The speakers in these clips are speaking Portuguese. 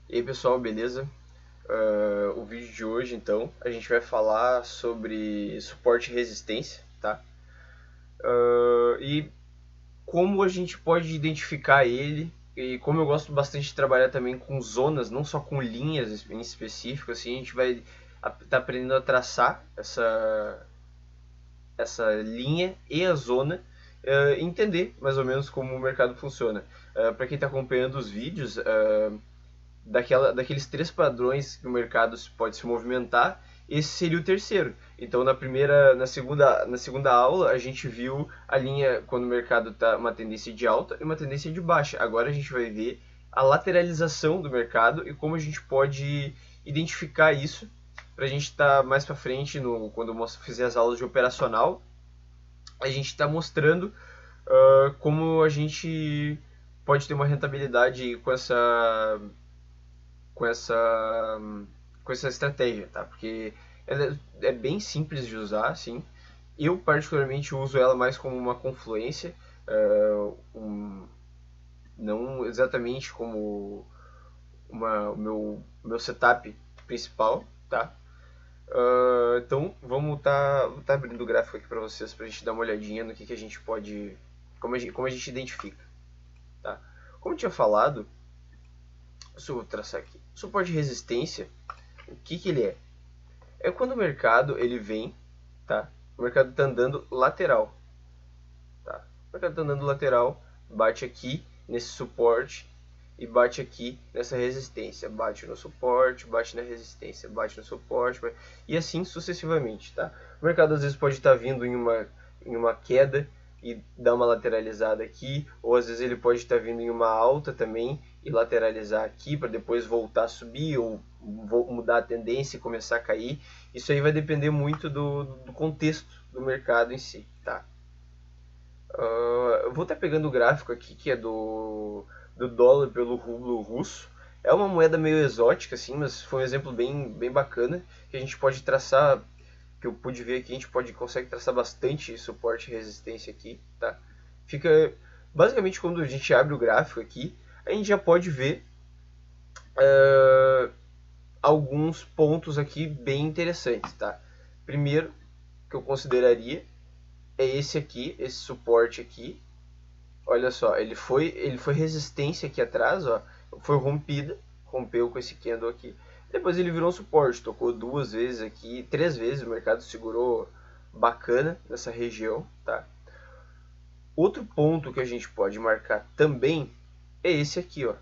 E aí pessoal, beleza? O vídeo de hoje então a gente vai falar sobre suporte e resistência, tá? E como a gente pode identificar ele, e como eu gosto bastante de trabalhar também com zonas, não só com linhas em específico, assim, a gente vai estar aprendendo a traçar essa linha e a zona, entender mais ou menos como o mercado funciona. Para quem está acompanhando os vídeos, daqueles três padrões que o mercado pode se movimentar, esse seria o terceiro. Então na segunda aula a gente viu a linha quando o mercado está uma tendência de alta e uma tendência de baixa. Agora a gente vai ver a lateralização do mercado e como a gente pode identificar isso para a gente estar mais para frente quando eu fizer as aulas de operacional, a gente está mostrando como a gente pode ter uma rentabilidade com essa com essa estratégia, tá? Porque ela é bem simples de usar, assim. Eu particularmente uso ela mais como uma confluência, não exatamente como o meu setup principal, tá? Então vamos tá abrindo o gráfico aqui para vocês para a gente dar uma olhadinha no que a gente pode, como a gente identifica, tá? Como eu tinha falado, eu vou traçar aqui. Suporte de resistência, o que ele é? É quando o mercado ele vem, tá? O mercado está andando lateral, tá? O mercado está andando lateral, bate aqui nesse suporte e bate aqui nessa resistência, bate no suporte, bate na resistência, bate no suporte, e assim sucessivamente, tá? O mercado às vezes pode estar vindo em uma queda e dar uma lateralizada aqui, ou às vezes ele pode estar vindo em uma alta também e lateralizar aqui para depois voltar a subir ou mudar a tendência e começar a cair. Isso aí vai depender muito do contexto do mercado em si, tá? Eu vou estar pegando o gráfico aqui que é do dólar pelo rublo russo. É uma moeda meio exótica, assim, mas foi um exemplo bem bacana que a gente pode traçar, que eu pude ver aqui, a gente consegue traçar bastante suporte e resistência aqui, tá? Fica, basicamente, quando a gente abre o gráfico aqui, a gente já pode ver uh, alguns pontos aqui bem interessantes, tá? Primeiro, que eu consideraria é esse aqui, esse suporte aqui. Olha só, ele foi resistência aqui atrás, ó, foi rompeu com esse candle aqui. Depois ele virou um suporte, tocou duas vezes aqui, três vezes, o mercado segurou bacana nessa região, tá? Outro ponto que a gente pode marcar também é esse aqui, ó.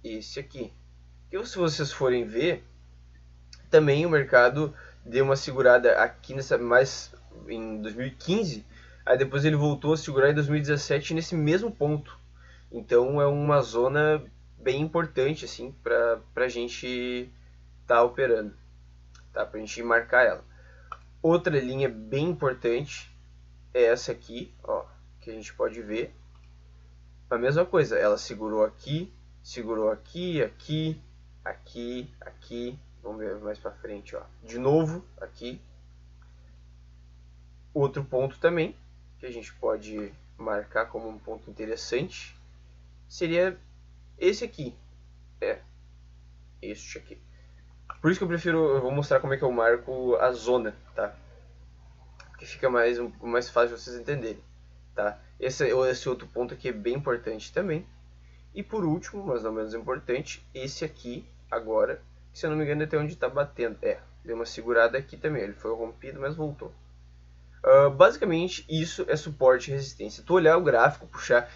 Esse aqui. E se vocês forem ver, também o mercado deu uma segurada aqui nessa mais em 2015, aí depois ele voltou a segurar em 2017 nesse mesmo ponto. Então é uma zona bem importante assim para a gente estar operando, tá? Para a gente marcar ela. Outra linha bem importante é essa aqui, ó, que a gente pode ver. A mesma coisa, ela segurou aqui, aqui. Vamos ver mais para frente, ó. De novo aqui. Outro ponto também que a gente pode marcar como um ponto interessante seria esse aqui. Este aqui. Por isso que eu vou mostrar como é que eu marco a zona, tá? Que fica mais fácil de vocês entenderem, tá? Esse outro ponto aqui é bem importante também. E por último, mas não menos importante, esse aqui agora, que se eu não me engano é até onde está batendo. Deu uma segurada aqui também, ele foi rompido, mas voltou. Basicamente, isso é suporte e resistência. Tu olhar o gráfico, puxar.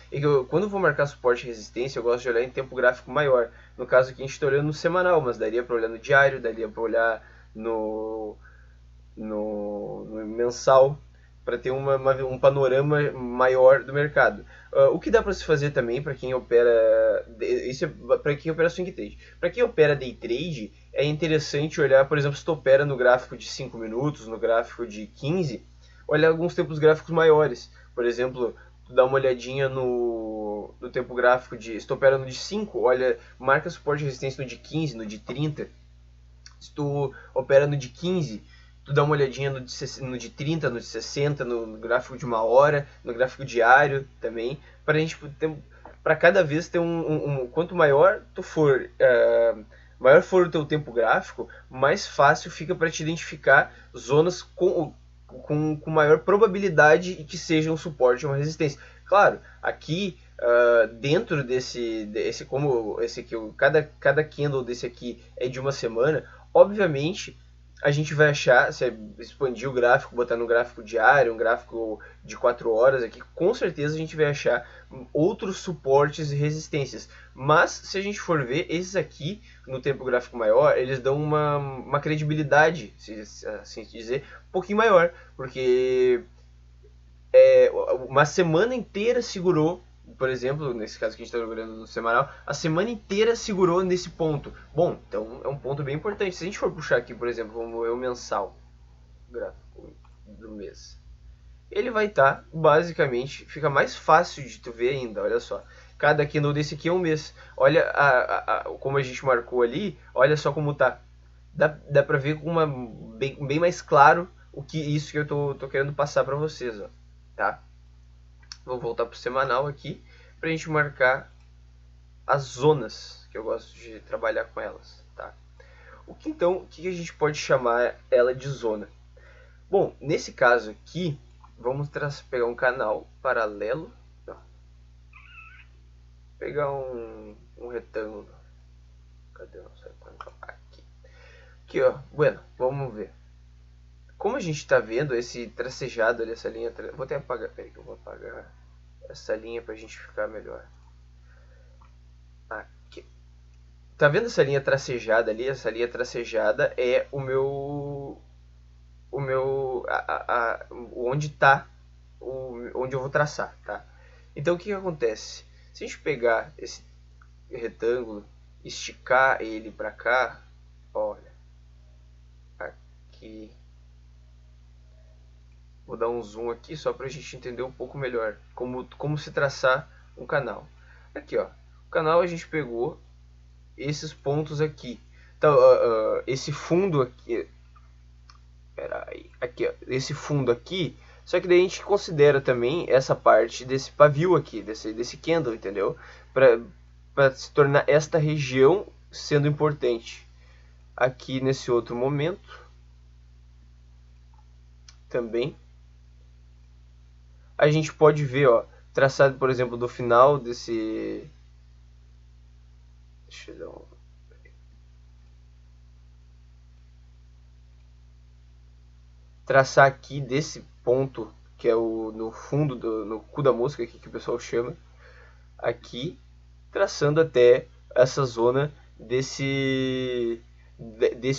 Quando eu vou marcar suporte e resistência, eu gosto de olhar em tempo gráfico maior. No caso aqui, a gente está olhando no semanal, mas daria para olhar no diário, daria para olhar no mensal, para ter um panorama maior do mercado. O que dá para se fazer também para quem opera. Isso é para quem opera swing trade. Para quem opera day trade, é interessante olhar, por exemplo, se tu opera no gráfico de 5 minutos, no gráfico de 15, olhar alguns tempos gráficos maiores. Por exemplo, tu dá uma olhadinha no tempo gráfico se tu opera no de 5, olha, marca suporte e resistência no de 15, no de 30. Se tu opera no de 15, tu dá uma olhadinha no de 30, no de 60, no gráfico de uma hora, no gráfico diário também, para a gente ter para cada vez ter quanto maior tu for, maior for o teu tempo gráfico, mais fácil fica para te identificar zonas com maior probabilidade que sejam um suporte ou uma resistência. Claro, aqui dentro como esse aqui, cada candle desse aqui é de uma semana, obviamente a gente vai achar, se expandir o gráfico, botar no gráfico diário, um gráfico de 4 horas aqui, com certeza a gente vai achar outros suportes e resistências. Mas se a gente for ver, esses aqui, no tempo gráfico maior, eles dão uma credibilidade, se assim dizer, um pouquinho maior, porque uma semana inteira segurou, por exemplo, nesse caso que a gente está jogando no semanal, a semana inteira segurou nesse ponto. Bom, então é um ponto bem importante. Se a gente for puxar aqui, por exemplo, vamos ver o mensal, gráfico do mês, ele vai estar, basicamente, fica mais fácil de tu ver ainda, olha só. Cada candle desse aqui é um mês. Olha como a gente marcou ali, olha só como tá. Dá pra ver com bem mais claro isso que eu tô querendo passar pra vocês, ó. Tá? Vou voltar pro semanal aqui pra gente marcar as zonas, que eu gosto de trabalhar com elas, tá? O que a gente pode chamar ela de zona? Bom, nesse caso aqui, vamos pegar um canal paralelo, tá? Pegar um retângulo. Cadê o nosso retângulo? Aqui, ó. Bueno, vamos ver. Como a gente está vendo esse tracejado ali, essa linha... Vou até apagar, peraí que eu vou apagar essa linha para a gente ficar melhor. Aqui. Tá vendo essa linha tracejada ali? Essa linha tracejada é onde tá, onde eu vou traçar, tá? Então o que acontece? Se a gente pegar esse retângulo, esticar ele para cá, olha, aqui, vou dar um zoom aqui só para a gente entender um pouco melhor como se traçar um canal. Aqui, ó, o canal a gente pegou esses pontos aqui. Então, esse fundo aqui, aqui, ó, esse fundo aqui, só que daí a gente considera também essa parte desse pavio aqui, desse candle, entendeu? Para se tornar esta região sendo importante. Aqui nesse outro momento, também, a gente pode ver, ó, traçado, por exemplo, do final desse... Deixa eu dar um... Traçar aqui desse ponto, que é no fundo, no cu da mosca aqui que o pessoal chama, aqui, traçando até essa zona desse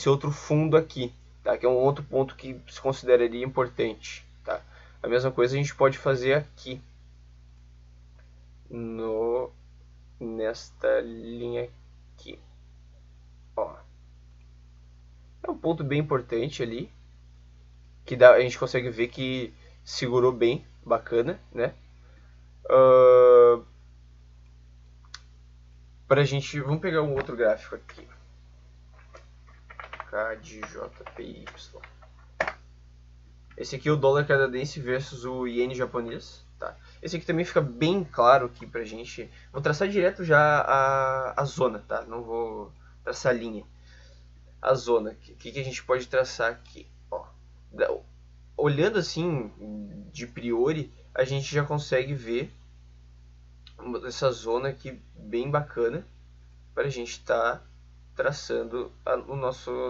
outro fundo aqui, tá? Que é um outro ponto que se consideraria importante, tá? A mesma coisa a gente pode fazer aqui, nesta linha aqui, ó. É um ponto bem importante ali, que a gente consegue ver que segurou bem, bacana, né? Pra gente, vamos pegar um outro gráfico aqui. KDJPY. Esse aqui é o dólar canadense versus o iene japonês, tá? Esse aqui também fica bem claro aqui pra gente. Vou traçar direto já a zona, tá? Não vou traçar a linha. A zona, o que a gente pode traçar aqui? Ó, olhando assim, de priori, a gente já consegue ver essa zona aqui bem bacana para a gente estar traçando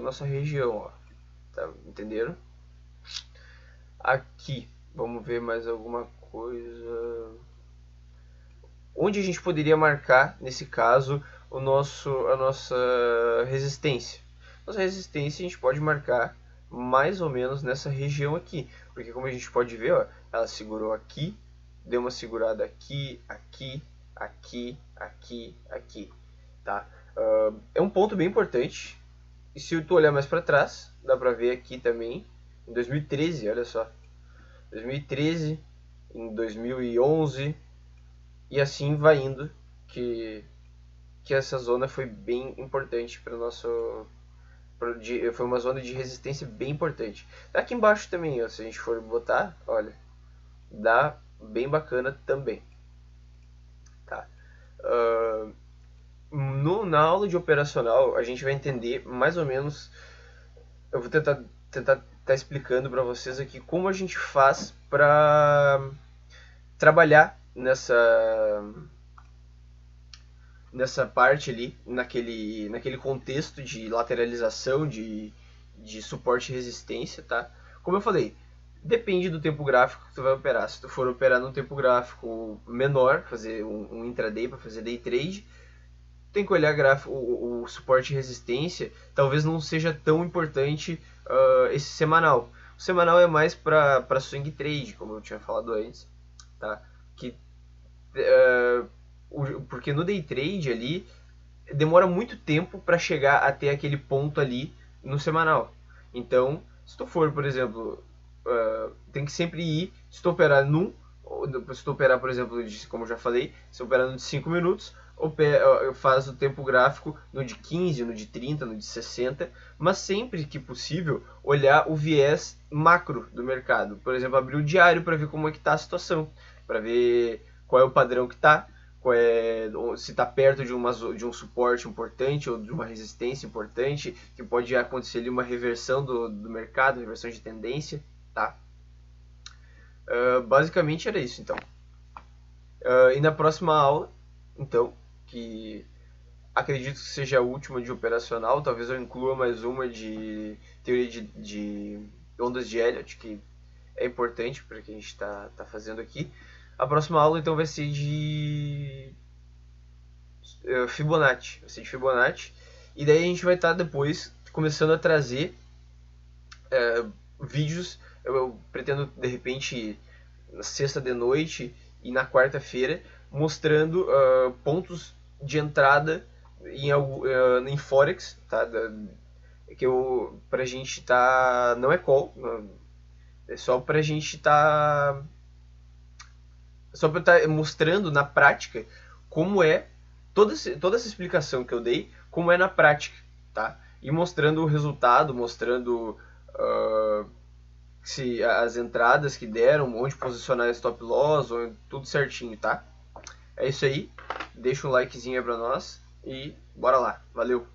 nossa região, ó. Tá, entenderam? Aqui, vamos ver mais alguma coisa. Onde a gente poderia marcar, nesse caso, a nossa resistência? Nossa resistência a gente pode marcar mais ou menos nessa região aqui, porque como a gente pode ver, ó, ela segurou aqui, deu uma segurada aqui, aqui, aqui, aqui, aqui, tá? É um ponto bem importante, e se tu olhar mais para trás, dá pra ver aqui também, em 2013, olha só, 2013, em 2011, e assim vai indo, que essa zona foi bem importante para o nosso... Foi uma zona de resistência bem importante. Aqui embaixo também, ó, se a gente for botar, olha, dá bem bacana também. Tá? na aula de operacional a gente vai entender mais ou menos. Eu vou tentar tá explicando para vocês aqui como a gente faz para trabalhar nessa parte ali, naquele contexto de lateralização, de suporte e resistência, tá? Como eu falei, depende do tempo gráfico que tu vai operar. Se tu for operar num tempo gráfico menor, fazer um intraday para fazer day trade, tem que olhar o suporte e resistência. Talvez não seja tão importante esse semanal. O semanal é mais para swing trade, como eu tinha falado antes, tá? Porque no day trade ali demora muito tempo para chegar até aquele ponto ali no semanal. Então, se tu for, por exemplo, tem que sempre ir, se tu operar se tu operar, por exemplo, como eu já falei, se tu operar no de 5 minutos, faz o tempo gráfico no de 15, no de 30, no de 60, mas sempre que possível olhar o viés macro do mercado. Por exemplo, abrir o diário para ver como é que está a situação, para ver qual é o padrão que está, se está perto de um suporte importante ou de uma resistência importante, que pode acontecer ali uma reversão do mercado, reversão de tendência, tá? Basicamente era isso, então. E na próxima aula, então, que acredito que seja a última de operacional, talvez eu inclua mais uma de teoria de ondas de Elliott, que é importante para o que a gente está fazendo aqui. A próxima aula, então, vai ser de Fibonacci. Vai ser de Fibonacci. E daí a gente vai estar depois começando a trazer vídeos. Eu pretendo, de repente, na sexta de noite e na quarta-feira, mostrando pontos de entrada em Forex, tá? Pra gente tá... Não é call, é só pra gente tá... Só pra estar mostrando na prática como é toda essa explicação que eu dei, como é na prática, tá? E mostrando o resultado, mostrando se as entradas que deram, onde posicionar stop loss, tudo certinho, tá? É isso aí. Deixa um likezinho aí pra nós e bora lá. Valeu!